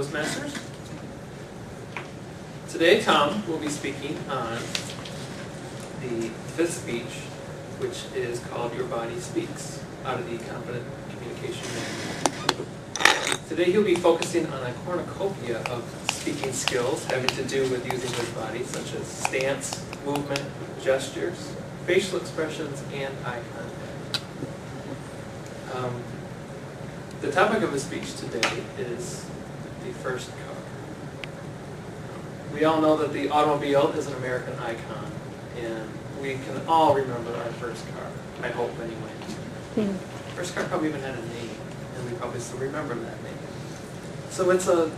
Toastmasters. Today Tom will be speaking on the fifth speech, which is called Your Body Speaks, out of the Confident Communication Manual. Today he'll be focusing on a cornucopia of speaking skills having to do with using his body, such as stance, movement, gestures, facial expressions, and eye contact. The topic of his speech today is the first car. We all know that the automobile is an American icon, and we can all remember our first car, I hope anyway. First car probably even had a name, and we probably still remember that name. So it's a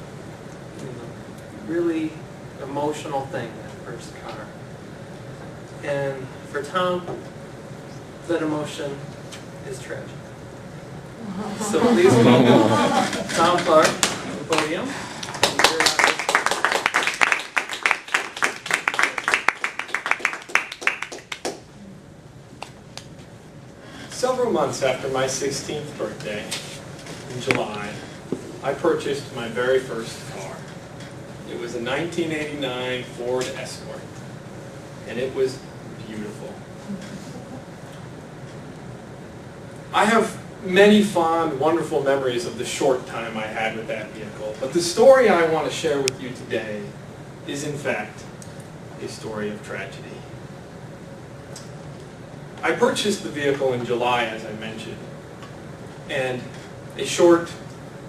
really emotional thing, that first car. And for Tom, that emotion is tragic. So please welcome Tom Clark to the podium. Several months after my 16th birthday, in July, I purchased my very first car. It was a 1989 Ford Escort, and it was beautiful. I have many fond, wonderful memories of the short time I had with that vehicle, but the story I want to share with you today is in fact a story of tragedy. I purchased the vehicle in July, as I mentioned, and a short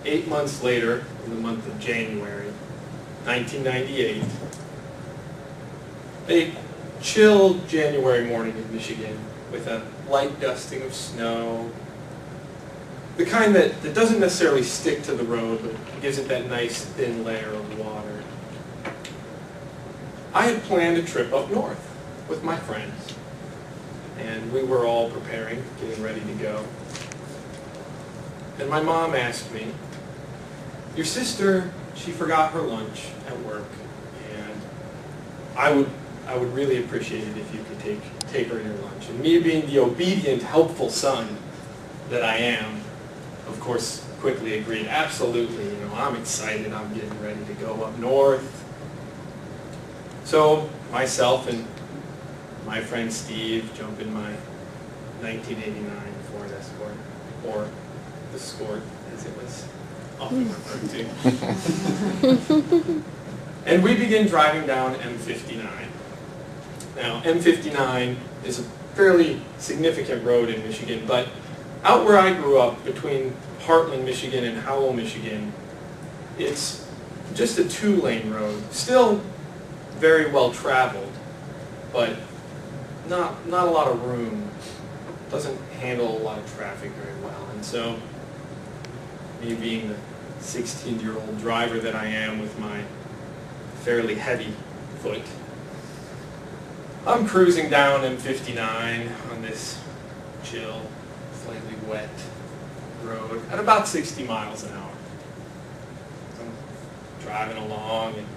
8 months later, in the month of January 1998, a chill January morning in Michigan with a light dusting of snow, the kind that doesn't necessarily stick to the road, but gives it that nice thin layer of water. I had planned a trip up north with my friends, and we were all preparing, getting ready to go. And my mom asked me, "Your sister, she forgot her lunch at work, and I would really appreciate it if you could take her your lunch." And me being the obedient, helpful son that I am, of course, quickly agreed, absolutely, I'm excited, I'm getting ready to go up north. So myself and my friend Steve jump in my 1989 Ford Escort, or the Escort, as it was often referred to. And we begin driving down M59. Now, M59 is a fairly significant road in Michigan, but out where I grew up, between Heartland, Michigan and Howell, Michigan, it's just a 2-lane road. Still very well traveled, but not a lot of room. Doesn't handle a lot of traffic very well. And so, me being the 16-year-old driver that I am with my fairly heavy foot, I'm cruising down M59 on this chill, slightly wet road at about 60 miles an hour. So I'm driving along, and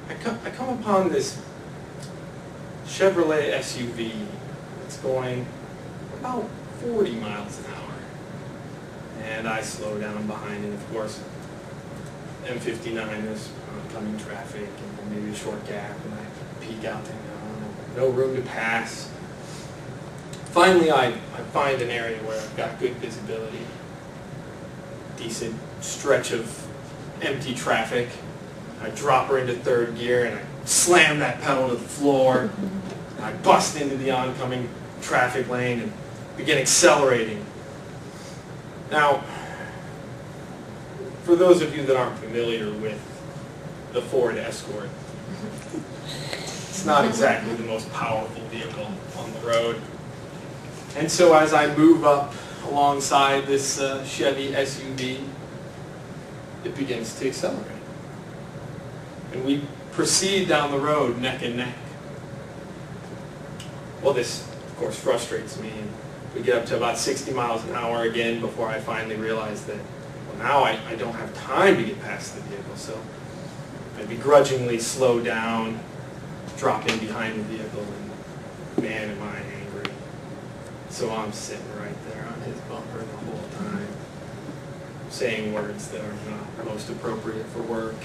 I come upon this Chevrolet SUV that's going about 40 miles an hour. And I slow down behind it. Of course, M59 is oncoming traffic, and maybe a short gap, and I peek out there, no room to pass. Finally, I find an area where I've got good visibility, decent stretch of empty traffic. I drop her into third gear, and I slam that pedal to the floor. And I bust into the oncoming traffic lane and begin accelerating. Now, for those of you that aren't familiar with the Ford Escort, it's not exactly the most powerful vehicle on the road. And so as I move up alongside this Chevy SUV, it begins to accelerate. And we proceed down the road neck and neck. Well, this, of course, frustrates me. And we get up to about 60 miles an hour again before I finally realize that, well, now I don't have time to get past the vehicle. So I begrudgingly slow down, drop in behind the vehicle, and man, am I angry. So I'm sitting right there on his bumper the whole time. saying words that are not most appropriate for work.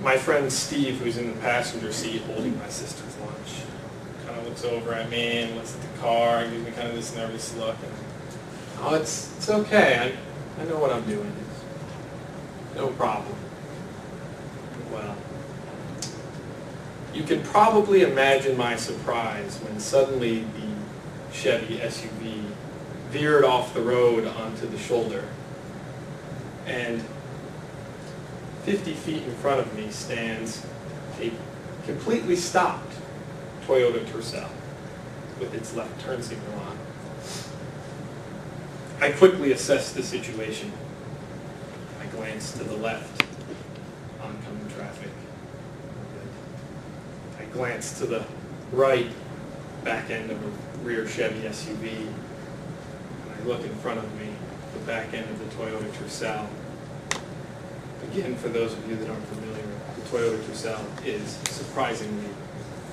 My friend Steve, who's in the passenger seat holding my sister's lunch, kind of looks over at me and looks at the car and gives me kind of this nervous look. And, oh, it's okay. I know what I'm doing. It's no problem. Well, you can probably imagine my surprise when suddenly the Chevy SUV veered off the road onto the shoulder, and 50 feet in front of me stands a completely stopped Toyota Tercel with its left turn signal on. I quickly assessed the situation. I glanced to the left, oncoming traffic. I glanced to the right, back end of a rear Chevy SUV. And I look in front of me, the back end of the Toyota Tercel. Again, for those of you that aren't familiar, the Toyota Tercel is surprisingly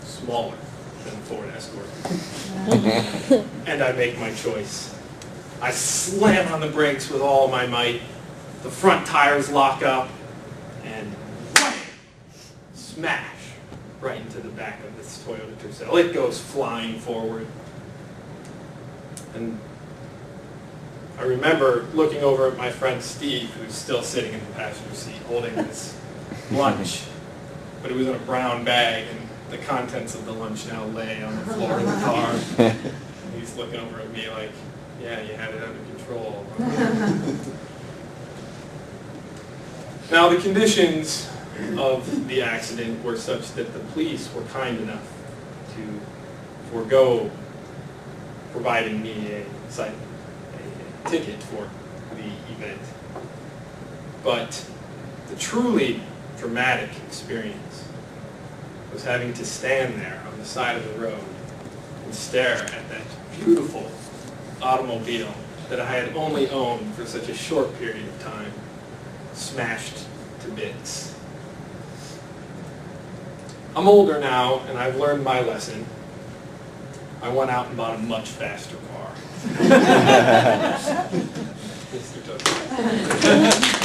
smaller than a Ford Escort. And I make my choice. I slam on the brakes with all my might. The front tires lock up, and wham, smash right into the back of this Toyota Tercel. It goes flying forward. And I remember looking over at my friend Steve, who's still sitting in the passenger seat holding this lunch, but it was in a brown bag, and the contents of the lunch now lay on the floor of the car. And he's looking over at me like, yeah, you had it under control. Now, the conditions of the accident were such that the police were kind enough to forego providing me a ticket for the event. But the truly dramatic experience was having to stand there on the side of the road and stare at that beautiful automobile that I had only owned for such a short period of time, smashed to bits. I'm older now, and I've learned my lesson. I went out and bought a much faster car. Mr. Tucker.